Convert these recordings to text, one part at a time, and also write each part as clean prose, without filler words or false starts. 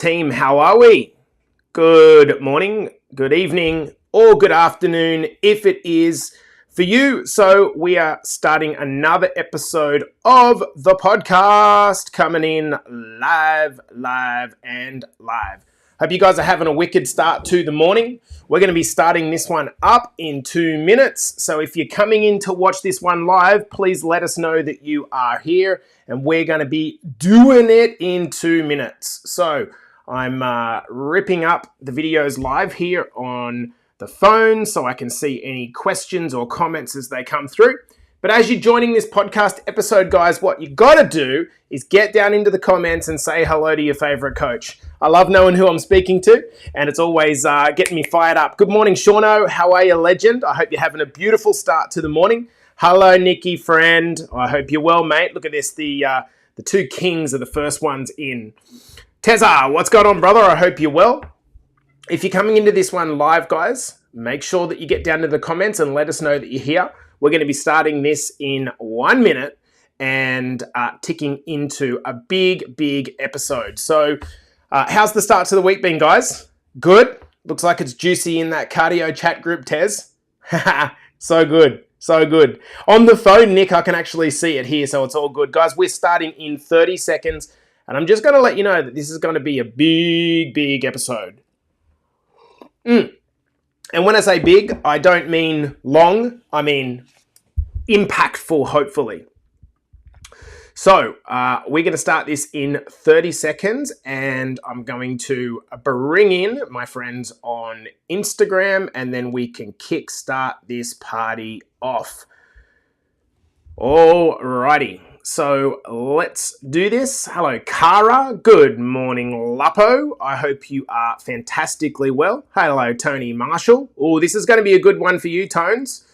Team, how are we? Good morning, good evening, or good afternoon if it is for you. So we are starting another episode of the podcast coming in live. Hope you guys are having a wicked start to the morning. We're going to be starting this one up in 2 minutes. So if you're coming in to watch this one live, please let us know that you are here and we're going to be doing it in 2 minutes. So I'm ripping up the videos live here on the phone so I can see any questions or comments as they come through. But as you're joining this podcast episode, guys, what you got to do is get down into the comments and say hello to your favorite coach. I love knowing who I'm speaking to, and it's always getting me fired up. Good morning, Shauno. How are you, legend? I hope you're having a beautiful start to the morning. Hello, Nikki, friend. I hope you're well, mate. Look at this. The two kings are the first ones in. Tezza, what's going on, brother? I hope you're well. If you're coming into this one live, guys, make sure that you get down to the comments and let us know that you're here. We're going to be starting this in 1 minute and ticking into a big episode. So how's the start to the week been, guys? Good? Looks like it's juicy in that cardio chat group, Tez. So good. On the phone, Nick, I can actually see it here, so it's all good. Guys, we're starting in 30 seconds. And I'm just going to let you know that this is going to be a big episode. And when I say big, I don't mean long. I mean impactful, hopefully. So we're going to start this in 30 seconds. And I'm going to bring in my friends on Instagram. And then we can kickstart this party off. Alrighty. So let's do this. Hello, Kara. Good morning, Lapo. I hope you are fantastically well. Hello, Tony Marshall. Oh, this is going to be a good one for you, Tones.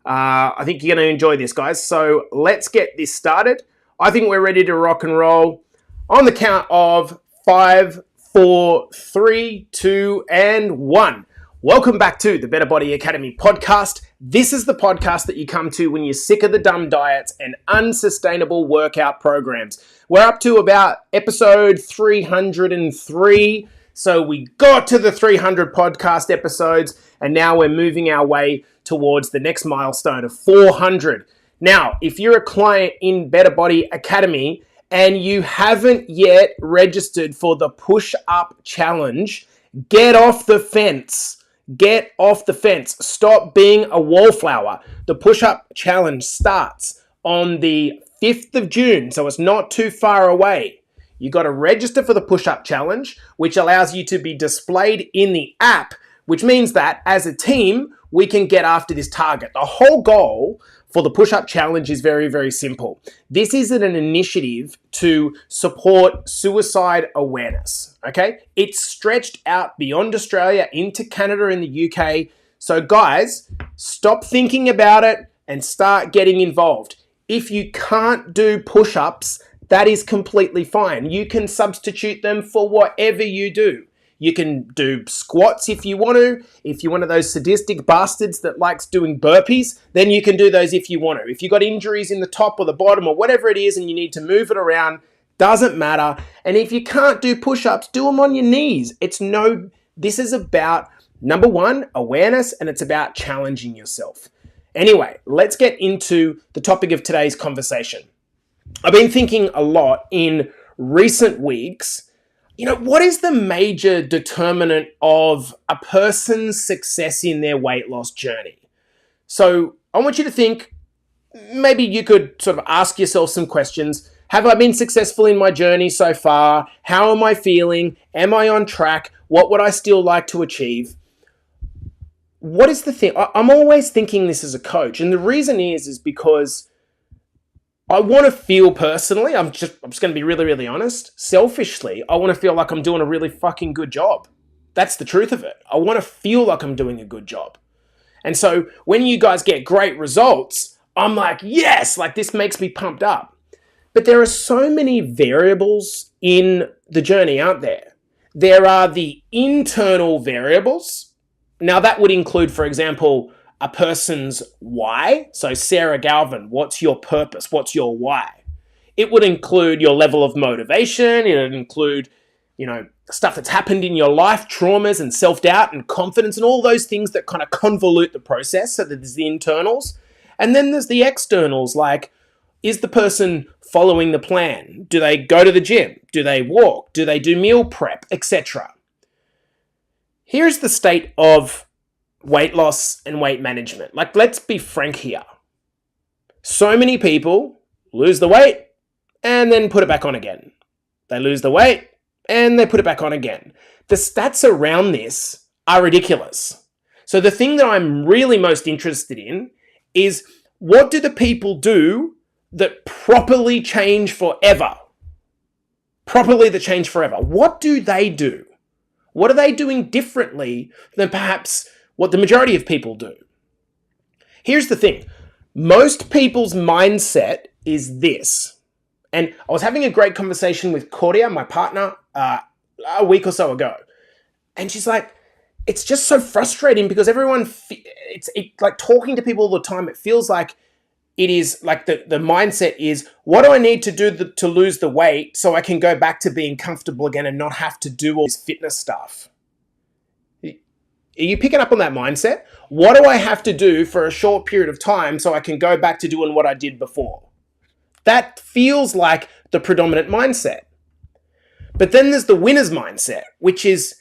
I think you're going to enjoy this, guys. So let's get this started. I think we're ready to rock and roll on the count of 5, 4, 3, 2, and 1. Welcome back to the Better Body Academy podcast. This is the podcast that you come to when you're sick of the dumb diets and unsustainable workout programs. We're up to about episode 303. So we got to the 300 podcast episodes, and now we're moving our way towards the next milestone of 400. Now, if you're a client in Better Body Academy and you haven't yet registered for the push-up challenge, get off the fence. Get off the fence. Stop being a wallflower. The push-up challenge starts on the 5th of June, so it's not too far away. You got to register for the push-up challenge, which allows you to be displayed in the app, which means that as a team, we can get after this target. The whole goal for the push-up challenge is very simple. This is an initiative to support suicide awareness, okay? It's stretched out beyond Australia into Canada and the UK. So guys, stop thinking about it and start getting involved. If you can't do push-ups, that is completely fine. You can substitute them for whatever you do. You can do squats if you want to. If you're one of those sadistic bastards that likes doing burpees, then you can do those if you want to. If you've got injuries in the top or the bottom or whatever it is and you need to move it around, doesn't matter. And if you can't do push-ups, do them on your knees. This is about, number one, awareness, and it's about challenging yourself. Anyway, let's get into the topic of today's conversation. I've been thinking a lot in recent weeks. What is the major determinant of a person's success in their weight loss journey? So I want you to think, maybe you could sort of ask yourself some questions. Have I been successful in my journey so far? How am I feeling? Am I on track? What would I still like to achieve? What is the thing? I'm always thinking this as a coach. And the reason is because I want to feel personally, I'm just going to be really honest, selfishly, I want to feel like I'm doing a really fucking good job. That's the truth of it. I want to feel like I'm doing a good job. And so when you guys get great results, I'm like, yes, like this makes me pumped up. But there are so many variables in the journey, aren't there? There are the internal variables. Now that would include, for example, a person's why. So Sarah Galvin, what's your purpose? What's your why? It would include your level of motivation. It would include stuff that's happened in your life, traumas and self-doubt and confidence and all those things that kind of convolute the process. So that there's the internals. And then there's the externals, like, is the person following the plan? Do they go to the gym? Do they walk? Do they do meal prep, etc.? Here's the state of weight loss and weight management. Like, let's be frank here. So many people lose the weight and then put it back on again. They lose the weight and they put it back on again. The stats around this are ridiculous. So the thing that I'm really most interested in is, what do the people do that properly change forever? Properly that change forever. What do they do? What are they doing differently than perhaps what the majority of people do? Here's the thing. Most people's mindset is this. And I was having a great conversation with Claudia, my partner, a week or so ago. And she's like, it's just so frustrating because everyone, it's like talking to people all the time, it feels like it is like the mindset is, what do I need to do to lose the weight so I can go back to being comfortable again and not have to do all this fitness stuff? Are you picking up on that mindset? What do I have to do for a short period of time so I can go back to doing what I did before? That feels like the predominant mindset. But then there's the winner's mindset, which is,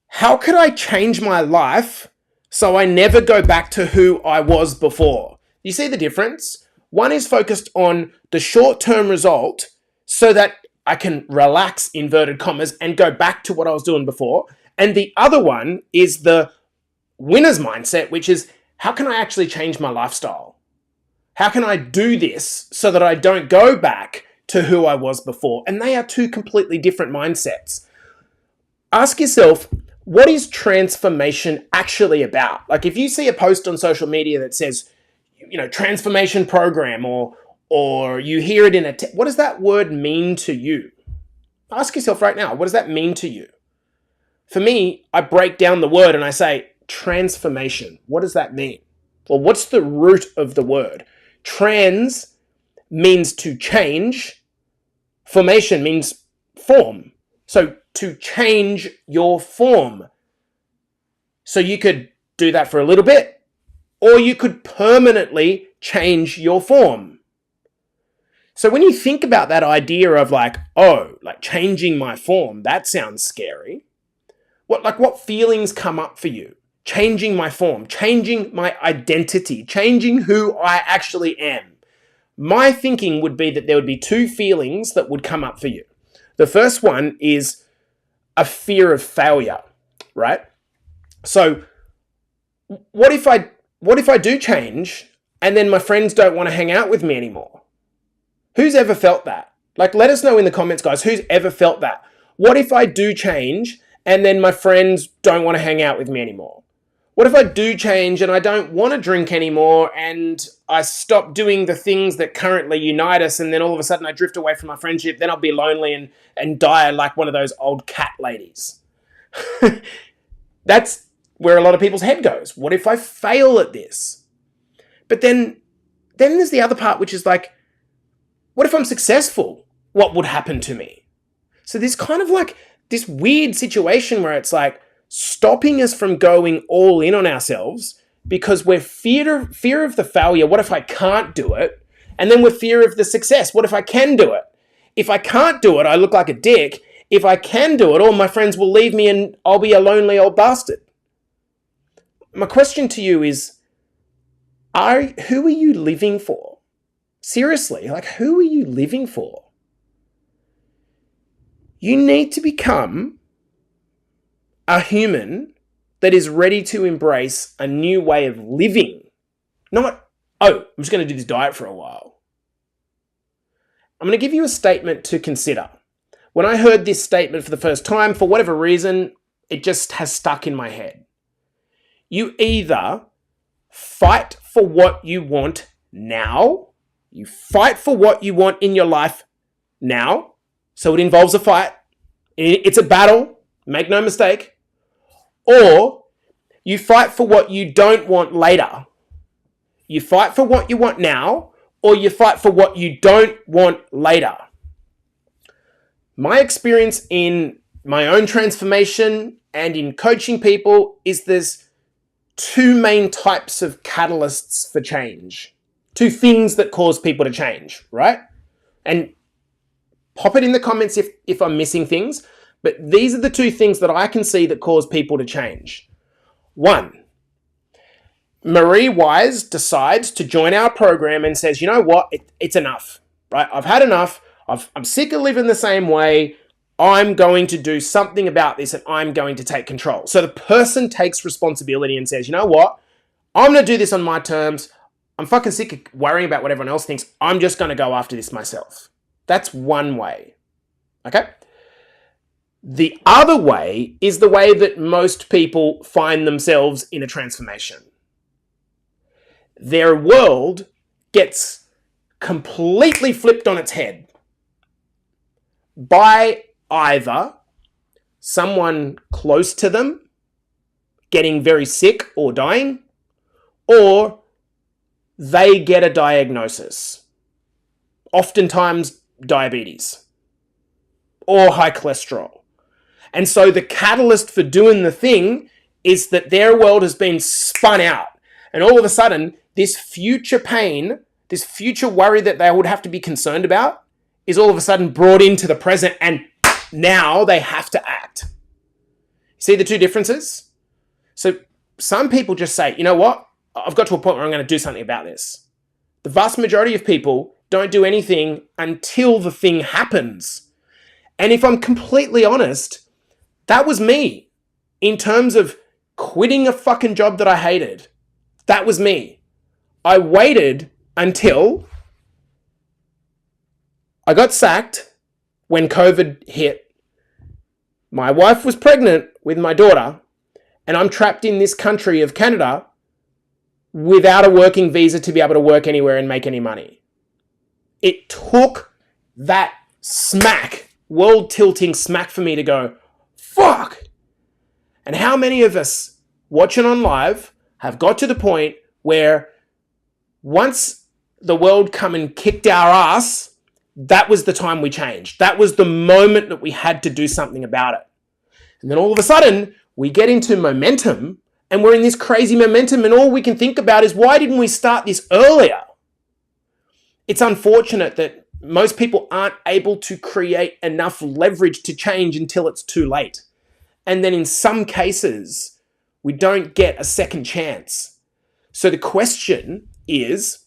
how could I change my life so I never go back to who I was before? You see the difference? One is focused on the short-term result so that I can relax, inverted commas, and go back to what I was doing before. And the other one is the winner's mindset, which is, how can I actually change my lifestyle? How can I do this so that I don't go back to who I was before? And they are two completely different mindsets. Ask yourself, what is transformation actually about? Like, if you see a post on social media that says, transformation program, or you hear it in what does that word mean to you? Ask yourself right now, what does that mean to you? For me, I break down the word and I say, transformation. What does that mean? Well, what's the root of the word? Trans means to change. Formation means form. So to change your form. So you could do that for a little bit, or you could permanently change your form. So when you think about that idea of like changing my form, that sounds scary. What feelings come up for you? Changing my form, changing my identity, changing who I actually am. My thinking would be that there would be two feelings that would come up for you. The first one is a fear of failure, right? So what if I do change and then my friends don't want to hang out with me anymore? Who's ever felt that? Like, let us know in the comments, guys, who's ever felt that? What if I do change and then my friends don't want to hang out with me anymore? What if I do change and I don't want to drink anymore and I stop doing the things that currently unite us, and then all of a sudden I drift away from my friendship? Then I'll be lonely and die like one of those old cat ladies. That's where a lot of people's head goes. What if I fail at this? But then there's the other part, which is like, what if I'm successful? What would happen to me? So there's kind of like this weird situation where it's like stopping us from going all in on ourselves because we're fear of the failure. What if I can't do it? And then we're fear of the success. What if I can do it? If I can't do it, I look like a dick. If I can do it, all my friends will leave me and I'll be a lonely old bastard. My question to you is, who are you living for? Seriously, like, who are you living for? You need to become a human that is ready to embrace a new way of living. Not, I'm just going to do this diet for a while. I'm going to give you a statement to consider. When I heard this statement for the first time, for whatever reason, it just has stuck in my head. You either fight for what you want now. You fight for what you want in your life now. So it involves a fight. It's a battle. Make no mistake. Or you fight for what you don't want later. You fight for what you want now, or you fight for what you don't want later. My experience in my own transformation and in coaching people is there's two main types of catalysts for change. Two things that cause people to change, right? And pop it in the comments if I'm missing things, but these are the two things that I can see that cause people to change. One, Marie Wise decides to join our program and says, you know what, it's enough, right? I've had enough. I'm sick of living the same way. I'm going to do something about this and I'm going to take control. So the person takes responsibility and says, you know what, I'm going to do this on my terms. I'm fucking sick of worrying about what everyone else thinks. I'm just going to go after this myself. That's one way, okay? The other way is the way that most people find themselves in a transformation. Their world gets completely flipped on its head by either someone close to them getting very sick or dying, or they get a diagnosis, oftentimes diabetes or high cholesterol. And so the catalyst for doing the thing is that their world has been spun out. And all of a sudden, this future pain, this future worry that they would have to be concerned about is all of a sudden brought into the present, and now they have to act. See the two differences? So some people just say, you know what? I've got to a point where I'm going to do something about this. The vast majority of people don't do anything until the thing happens. And if I'm completely honest, that was me in terms of quitting a fucking job that I hated. That was me. I waited until I got sacked when COVID hit. My wife was pregnant with my daughter, and I'm trapped in this country of Canada without a working visa to be able to work anywhere and make any money. It took that smack, world-tilting smack for me to go, fuck. And how many of us watching on live have got to the point where once the world come and kicked our ass, that was the time we changed. That was the moment that we had to do something about it. And then all of a sudden, we get into momentum, and we're in this crazy momentum, and all we can think about is, why didn't we start this earlier? It's unfortunate that most people aren't able to create enough leverage to change until it's too late. And then in some cases, we don't get a second chance. So the question is,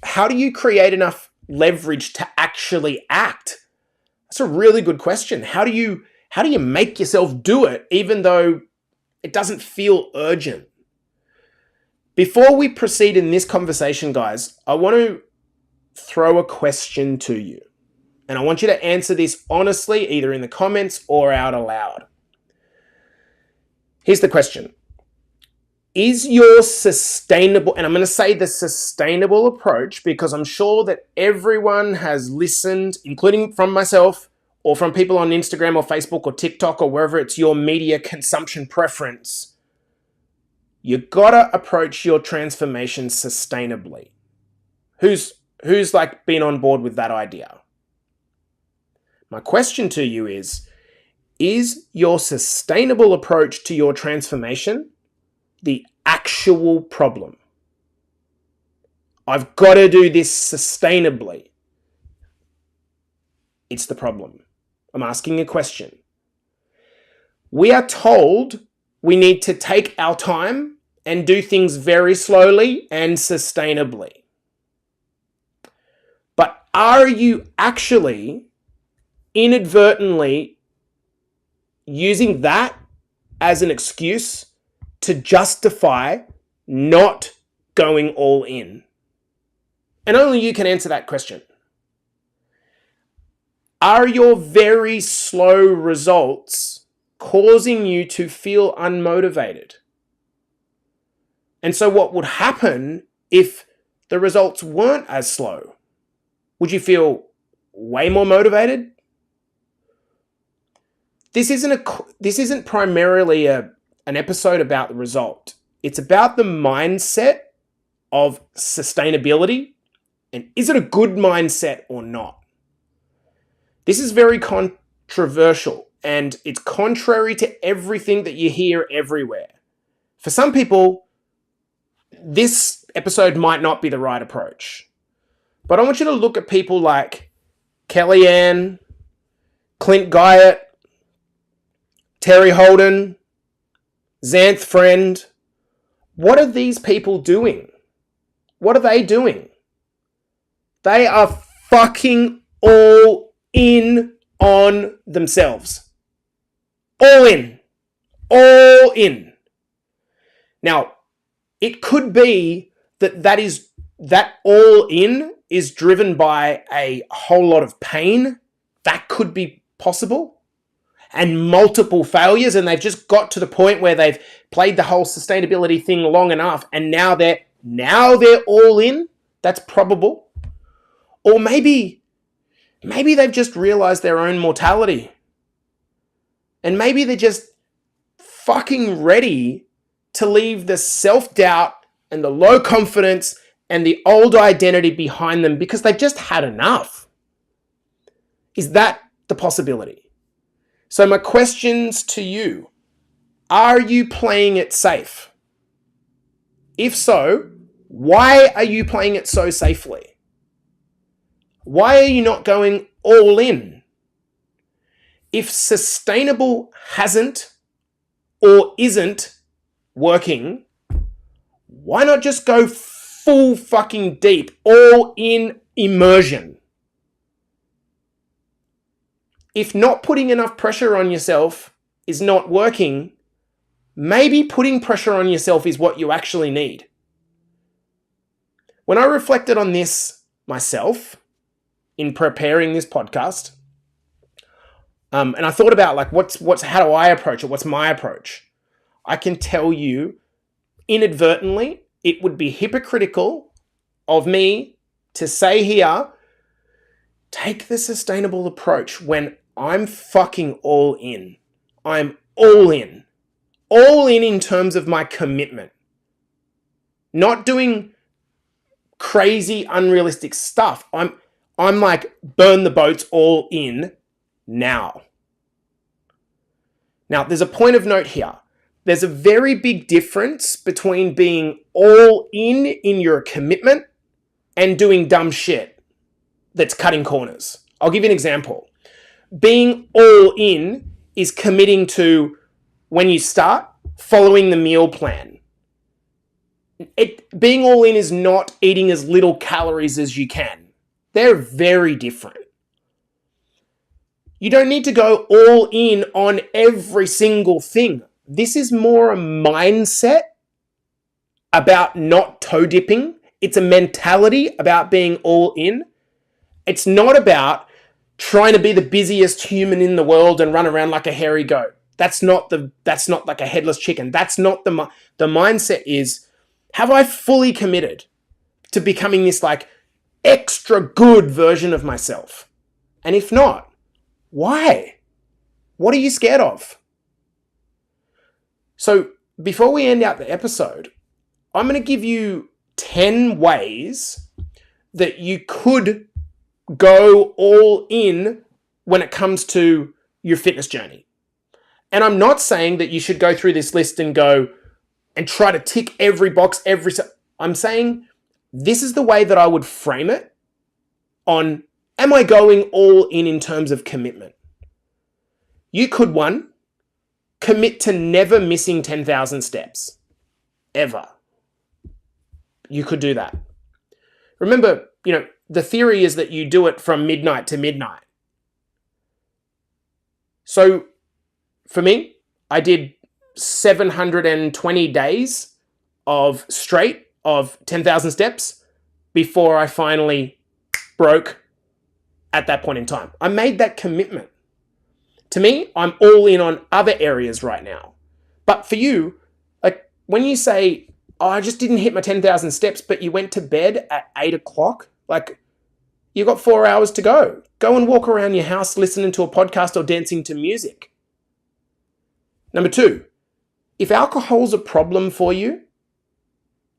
how do you create enough leverage to actually act? That's a really good question. How do you make yourself do it even though it doesn't feel urgent? Before we proceed in this conversation, guys, I want to throw a question to you. And I want you to answer this honestly, either in the comments or out aloud. Here's the question. Is your sustainable, and I'm going to say the sustainable approach because I'm sure that everyone has listened, including from myself or from people on Instagram or Facebook or TikTok or wherever it's your media consumption preference. You gotta approach your transformation sustainably. Who's like been on board with that idea? My question to you is your sustainable approach to your transformation the actual problem? I've got to do this sustainably. It's the problem. I'm asking a question. We are told we need to take our time and do things very slowly and sustainably. But are you actually inadvertently using that as an excuse to justify not going all in? And only you can answer that question. Are your very slow results causing you to feel unmotivated? And so what would happen if the results weren't as slow? Would you feel way more motivated? This isn't primarily an episode about the result. It's about the mindset of sustainability, and is it a good mindset or not? This is very controversial, and it's contrary to everything that you hear everywhere. For some people, this episode might not be the right approach. But I want you to look at people like Kellyanne, Clint Guyot, Terry Holden, Xanth Friend. What are these people doing? What are they doing? They are fucking all in on themselves. All in. All in. Now, it could be that all in is driven by a whole lot of pain. That could be possible. And multiple failures, and they've just got to the point where they've played the whole sustainability thing long enough, and now they're all in. That's probable. Or maybe they've just realized their own mortality. And maybe they're just fucking ready to leave the self-doubt and the low confidence and the old identity behind them because they've just had enough. Is that the possibility? So my questions to you, are you playing it safe? If so, why are you playing it so safely? Why are you not going all in? If sustainable hasn't or isn't working, why not just go full fucking deep, all in immersion? If not putting enough pressure on yourself is not working, maybe putting pressure on yourself is what you actually need. When I reflected on this myself in preparing this podcast, and I thought about like how do I approach it? What's my approach? I can tell you inadvertently, it would be hypocritical of me to say here, take the sustainable approach when I'm fucking all in. I'm all in. All in terms of my commitment. Not doing crazy, unrealistic stuff. I'm like, burn the boats all in now. Now, there's a point of note here. There's a very big difference between being all in your commitment and doing dumb shit that's cutting corners. I'll give you an example. Being all in is committing to, when you start, following the meal plan. Being all in is not eating as little calories as you can. They're very different. You don't need to go all in on every single thing. This is more a mindset about not toe dipping. It's a mentality about being all in. It's not about trying to be the busiest human in the world and run around like a hairy goat. That's not like a headless chicken. That's not the mindset is, have I fully committed to becoming this like extra good version of myself? And if not, why? What are you scared of? So before we end out the episode, I'm going to give you 10 ways that you could go all in when it comes to your fitness journey. And I'm not saying that you should go through this list and go and try to tick every box, I'm saying this is the way that I would frame it on, am I going all in terms of commitment? You could, one, commit to never missing 10,000 steps. Ever. You could do that. Remember, the theory is that you do it from midnight to midnight. So, for me, I did 720 days of straight of 10,000 steps before I finally broke at that point in time. I made that commitment. To me, I'm all in on other areas right now. But for you, like when you say, oh, I just didn't hit my 10,000 steps, but you went to bed at 8 o'clock, like you've got 4 hours to go. Go and walk around your house listening to a podcast or dancing to music. Number 2, if alcohol's a problem for you,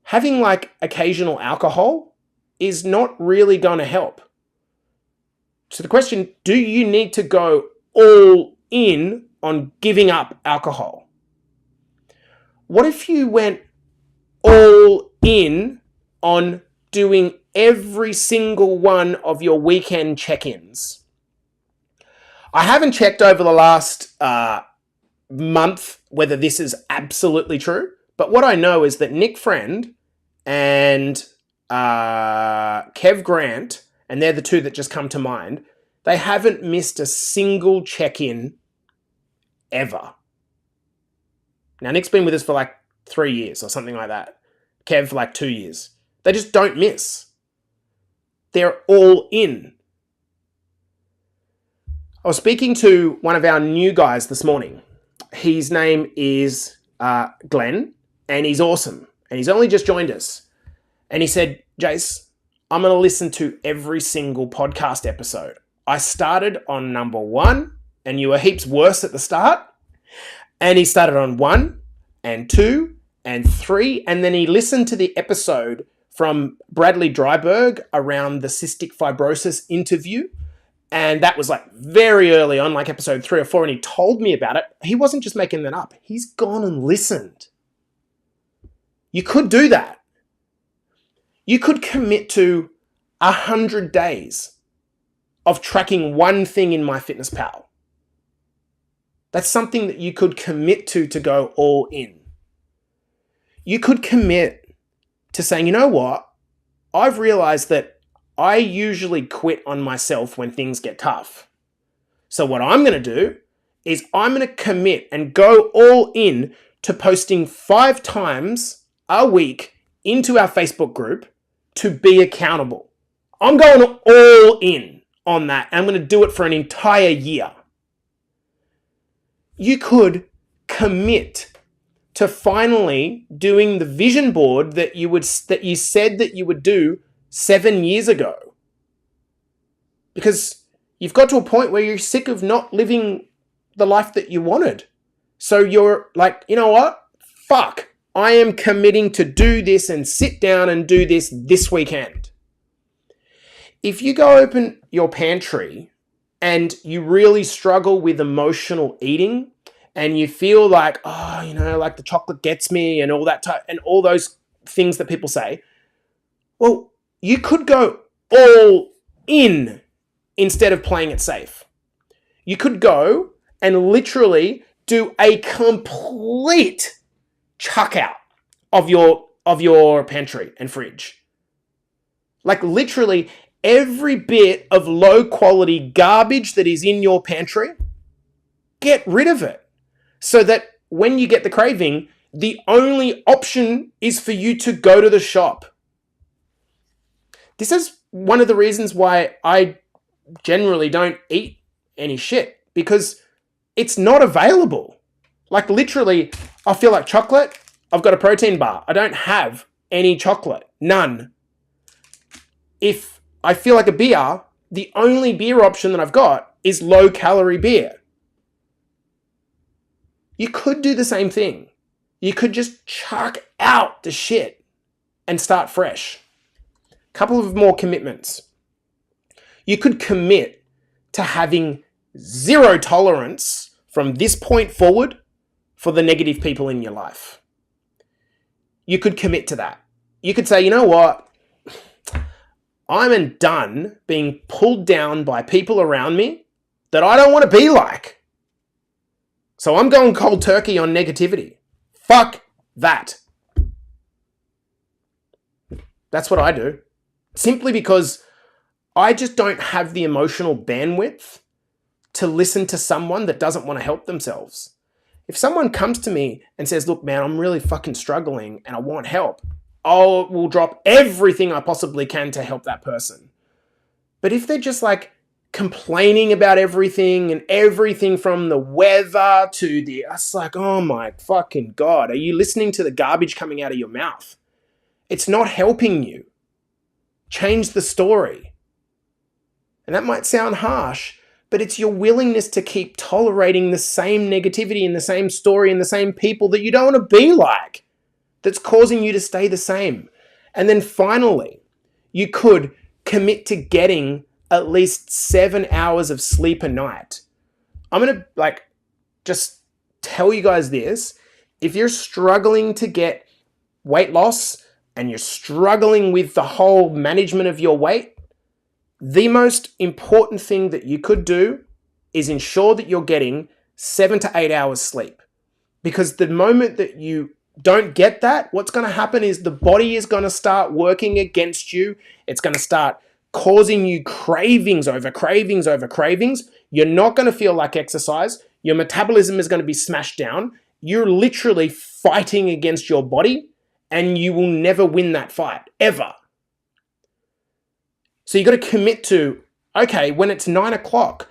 having like occasional alcohol is not really going to help. So the question, do you need to go all in on giving up alcohol? What if you went all in on doing every single one of your weekend check-ins? I haven't checked over the last month whether this is absolutely true, but what I know is that Nick Friend and Kev Grant, and they're the two that just come to mind, they haven't missed a single check-in ever. Now, Nick's been with us for like 3 years or something like that. Kev for like 2 years. They just don't miss. They're all in. I was speaking to one of our new guys this morning. His name is Glenn, and he's awesome. And he's only just joined us. And he said, Jace, I'm going to listen to every single podcast episode. I started on number 1, and you were heaps worse at the start. And he started on 1 and 2 and 3. And then he listened to the episode from Bradley Dryberg around the cystic fibrosis interview. And that was like very early on, like episode 3 or 4. And he told me about it. He wasn't just making that up. He's gone and listened. You could do that. You could commit to 100 days of tracking one thing in MyFitnessPal. That's something that you could commit to go all in. You could commit to saying, you know what? I've realized that I usually quit on myself when things get tough. So what I'm going to do is I'm going to commit and go all in to posting 5 times a week into our Facebook group to be accountable. I'm going all in on that. And I'm going to do it for an entire year. You could commit to finally doing the vision board that you said that you would do 7 years ago. Because you've got to a point where you're sick of not living the life that you wanted. So you're like, you know what? Fuck. I am committing to do this and sit down and do this weekend. If you go open your pantry and you really struggle with emotional eating and you feel like, oh, you know, like the chocolate gets me and all that type, and all those things that people say, well, you could go all in instead of playing it safe. You could go and literally do a complete chuck out of your pantry and fridge. Like literally every bit of low quality garbage that is in your pantry, get rid of it. So that when you get the craving, the only option is for you to go to the shop. This is one of the reasons why I generally don't eat any shit, because it's not available. Like literally, I feel like chocolate, I've got a protein bar. I don't have any chocolate. None. If I feel like a beer, the only beer option that I've got is low calorie beer. You could do the same thing. You could just chuck out the shit and start fresh. Couple of more commitments. You could commit to having zero tolerance from this point forward for the negative people in your life. You could commit to that. You could say, you know what? I'm done being pulled down by people around me that I don't want to be like. So I'm going cold turkey on negativity. Fuck that. That's what I do. Simply because I just don't have the emotional bandwidth to listen to someone that doesn't want to help themselves. If someone comes to me and says, look, man, I'm really fucking struggling and I want help, I will drop everything I possibly can to help that person. But if they're just like complaining about everything and everything from the weather to it's like, oh my fucking God, are you listening to the garbage coming out of your mouth? It's not helping you. Change the story. And that might sound harsh, but it's your willingness to keep tolerating the same negativity and the same story and the same people that you don't want to be like that's causing you to stay the same. And then finally, you could commit to getting at least 7 hours of sleep a night. I'm going to just tell you guys this. If you're struggling to get weight loss and you're struggling with the whole management of your weight, the most important thing that you could do is ensure that you're getting 7 to 8 hours sleep. Because the moment that you don't get that, what's going to happen is the body is going to start working against you. It's going to start causing you cravings over cravings over cravings. You're not going to feel like exercise. Your metabolism is going to be smashed down. You're literally fighting against your body, and you will never win that fight, ever. So you got to commit to, okay, when it's 9 o'clock,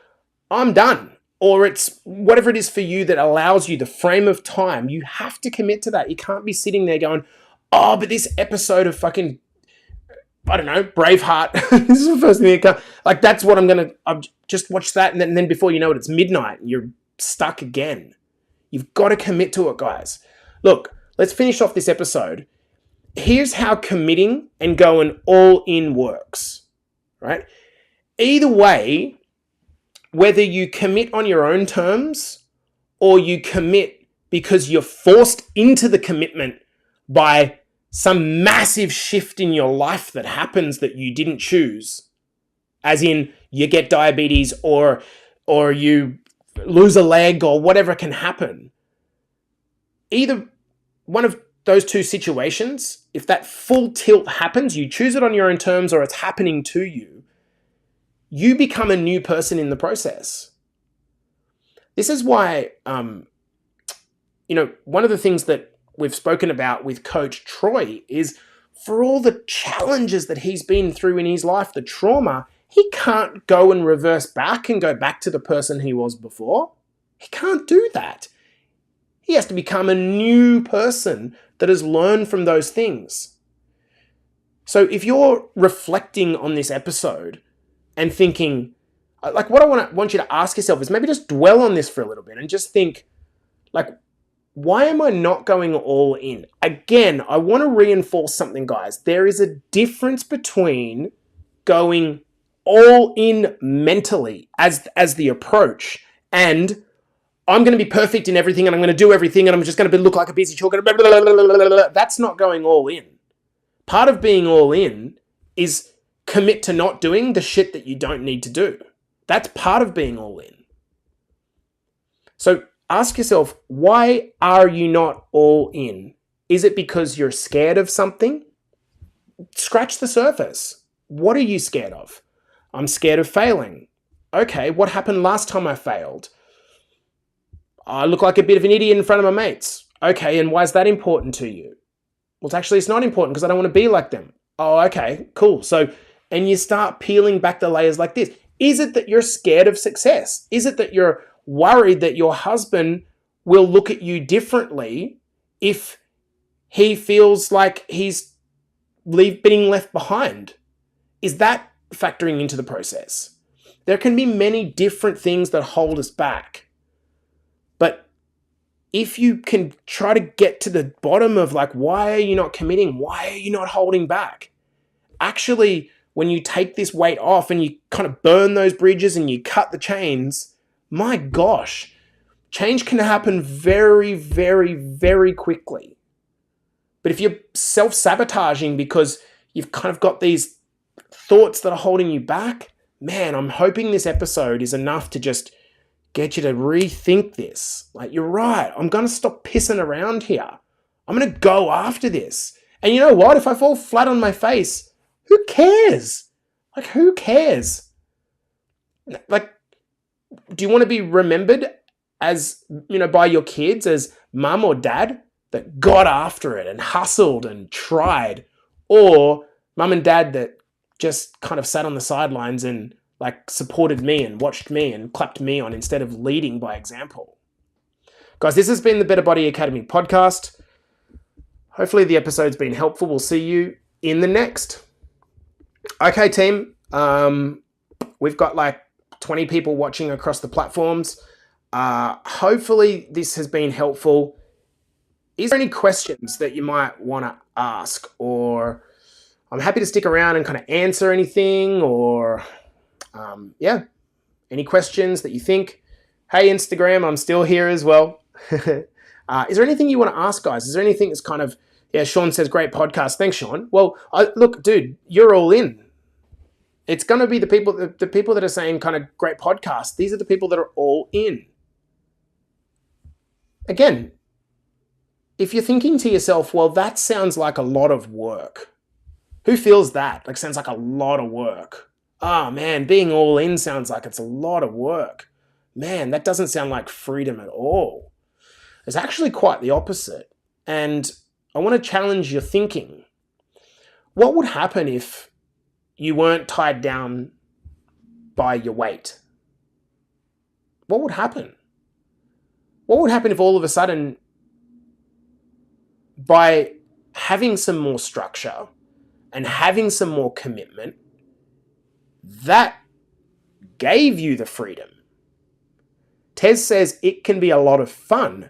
I'm done. Or it's whatever it is for you that allows you the frame of time. You have to commit to that. You can't be sitting there going, oh, but this episode of fucking, I don't know, Braveheart. This is the first thing that comes. Like, that's what I've just watched that. And then before you know it, it's midnight and you're stuck again. You've got to commit to it, guys. Look, let's finish off this episode. Here's how committing and going all in works, right? Either way, whether you commit on your own terms or you commit because you're forced into the commitment by some massive shift in your life that happens that you didn't choose, as in you get diabetes or you lose a leg or whatever can happen. Either one of those two situations, if that full tilt happens, you choose it on your own terms or it's happening to you, you become a new person in the process. This is why, one of the things that we've spoken about with Coach Troy is for all the challenges that he's been through in his life, the trauma, he can't go and reverse back and go back to the person he was before. He can't do that. He has to become a new person that has learned from those things. So if you're reflecting on this episode and thinking, like, what I want you to ask yourself is maybe just dwell on this for a little bit and just think, like, why am I not going all in? Again, I want to reinforce something, guys. There is a difference between going all in mentally as the approach and I'm going to be perfect in everything and I'm going to do everything and I'm just going to look like a piece of chalk. That's not going all in. Part of being all in is commit to not doing the shit that you don't need to do. That's part of being all in. So ask yourself, why are you not all in? Is it because you're scared of something? Scratch the surface. What are you scared of? I'm scared of failing. Okay, what happened last time I failed? I look like a bit of an idiot in front of my mates. Okay, and why is that important to you? Well, it's not important because I don't want to be like them. Oh, okay, cool. So, and you start peeling back the layers like this. Is it that you're scared of success? Is it that you're worried that your husband will look at you differently if he feels like he's being left behind? Is that factoring into the process? There can be many different things that hold us back. But if you can try to get to the bottom of, like, why are you not committing? Why are you not holding back? Actually, when you take this weight off and you kind of burn those bridges and you cut the chains, my gosh, change can happen very, very, very quickly. But if you're self-sabotaging because you've kind of got these thoughts that are holding you back, man, I'm hoping this episode is enough to just get you to rethink this. Like, you're right. I'm going to stop pissing around here. I'm going to go after this. And you know what? If I fall flat on my face, who cares? Like, who cares? Like, do you want to be remembered as, by your kids as mum or dad that got after it and hustled and tried? Or mum and dad that just kind of sat on the sidelines and, like, supported me and watched me and clapped me on instead of leading by example? Guys, this has been the Better Body Academy podcast. Hopefully the episode's been helpful. We'll see you in the next. Okay, team. We've got like 20 people watching across the platforms. Hopefully this has been helpful. Is there any questions that you might want to ask? Or I'm happy to stick around and kind of answer anything, or any questions that you think. Hey, Instagram, I'm still here as well. Is there anything you want to ask, guys? Is there anything that's kind of, yeah, Sean says, great podcast. Thanks, Sean. Well, look, dude, you're all in. It's going to be the people that are saying kind of great podcast. These are the people that are all in. Again, if you're thinking to yourself, well, that sounds like a lot of work. Who feels that? Like, sounds like a lot of work. Oh, man, being all in sounds like it's a lot of work. Man, that doesn't sound like freedom at all. It's actually quite the opposite. And I want to challenge your thinking. What would happen if you weren't tied down by your weight? What would happen? What would happen if all of a sudden, by having some more structure and having some more commitment, that gave you the freedom? Tez says it can be a lot of fun.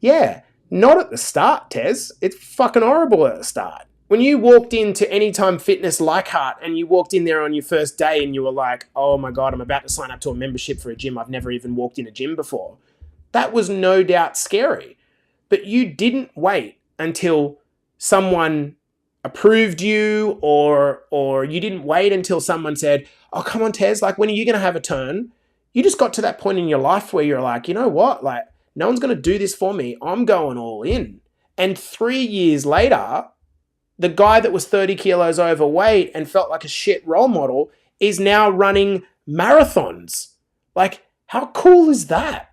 Yeah, not at the start, Tez. It's fucking horrible at the start. When you walked into Anytime Fitness Leichhardt and you walked in there on your first day and you were like, oh my God, I'm about to sign up to a membership for a gym. I've never even walked in a gym before. That was no doubt scary. But you didn't wait until someone approved you or you didn't wait until someone said, oh, come on, Tez, like, when are you going to have a turn? You just got to that point in your life where you're like, you know what? Like, no one's going to do this for me. I'm going all in. And 3 years later, the guy that was 30 kilos overweight and felt like a shit role model is now running marathons. Like, how cool is that?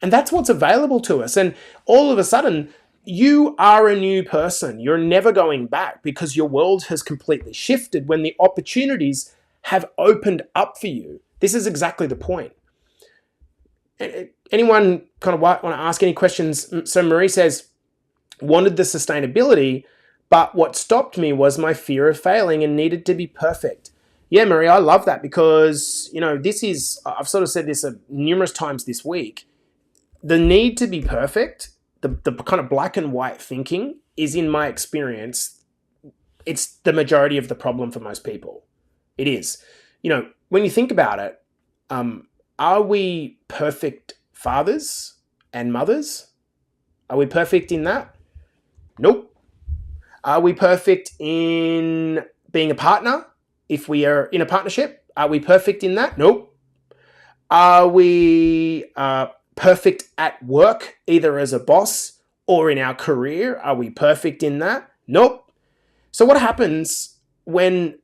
And that's what's available to us. And all of a sudden, you are a new person. You're never going back because your world has completely shifted when the opportunities have opened up for you. This is exactly the point. Anyone kind of want to ask any questions? So Marie says, wanted the sustainability, but what stopped me was my fear of failing and needed to be perfect. Yeah, Marie, I love that because, you know, this is, I've sort of said this numerous times this week. The need to be perfect, the kind of black and white thinking is, in my experience, it's the majority of the problem for most people. It is. You know, when you think about it, are we perfect fathers and mothers? Are we perfect in that? Nope. Are we perfect in being a partner? If we are in a partnership, are we perfect in that? Nope. Are we perfect at work, either as a boss or in our career? Are we perfect in that? Nope. So what happens when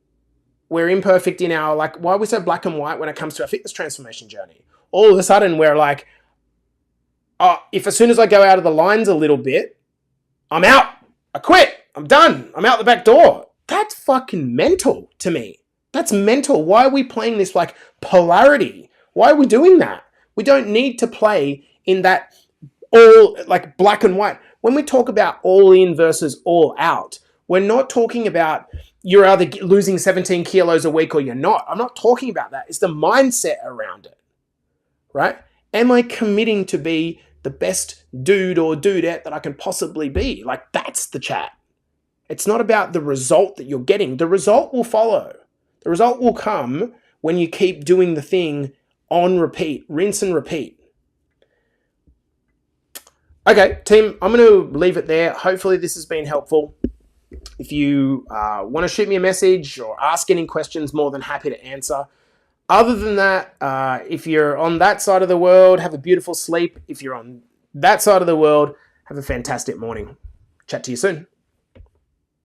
we're imperfect in our, like, why are we so black and white when it comes to our fitness transformation journey? All of a sudden we're like, oh, if as soon as I go out of the lines a little bit, I'm out. I quit. I'm done. I'm out the back door. That's fucking mental to me. That's mental. Why are we playing this like polarity? Why are we doing that? We don't need to play in that all like black and white. When we talk about all in versus all out, we're not talking about you're either losing 17 kilos a week or you're not. I'm not talking about that. It's the mindset around it, right? Am I committing to be the best dude or dudette that I can possibly be? Like, that's the chat. It's not about the result that you're getting. The result will follow. The result will come when you keep doing the thing on repeat, rinse and repeat. Okay, team, I'm going to leave it there. Hopefully this has been helpful. If you want to shoot me a message or ask any questions, more than happy to answer. Other than that, if you're on that side of the world, have a beautiful sleep. If you're on that side of the world, have a fantastic morning. Chat to you soon.